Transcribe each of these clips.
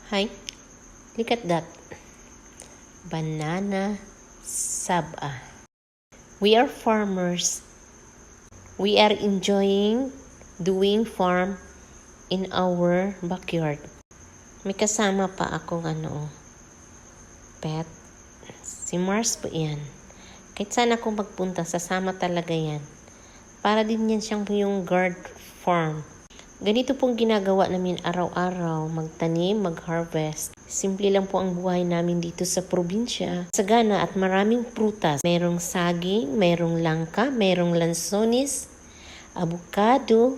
Hi, look at that. Banana saba. We are farmers. We are enjoying doing farm in our backyard. May kasama pa akong pet. Si Mars po yan. Kahit saan ako magpunta, sasama talaga yan. Para din yan siyang yung guard farm. Ganito pong ginagawa namin araw-araw, magtanim, mag-harvest. Simple lang po ang buhay namin dito sa probinsya. Sagana at maraming prutas. Merong saging, merong langka, merong lansones, avocado,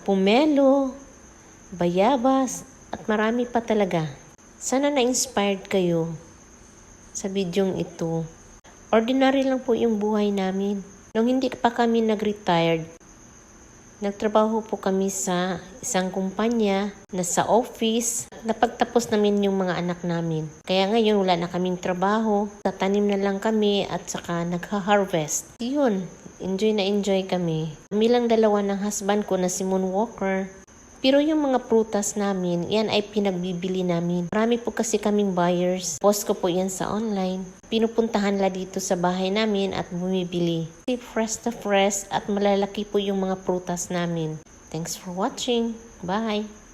pomelo, bayabas, at marami pa talaga. Sana na-inspired kayo sa bidyong ito. Ordinary lang po yung buhay namin. Nung hindi pa kami nag-retired, nagtrabaho po kami sa isang kumpanya na sa office. Napagtapos namin yung mga anak namin. Kaya ngayon wala na kaming trabaho. Tatanim na lang kami at saka nagha-harvest. Yun, enjoy kami. Kami lang dalawa ng husband ko na si Moon Walker. Pero yung mga prutas namin, yan ay pinagbibili namin. Marami po kasi kaming buyers. Post ko po yan sa online. Pinupuntahan la dito sa bahay namin at bumibili. Fresh na fresh at malalaki po yung mga prutas namin. Thanks for watching. Bye!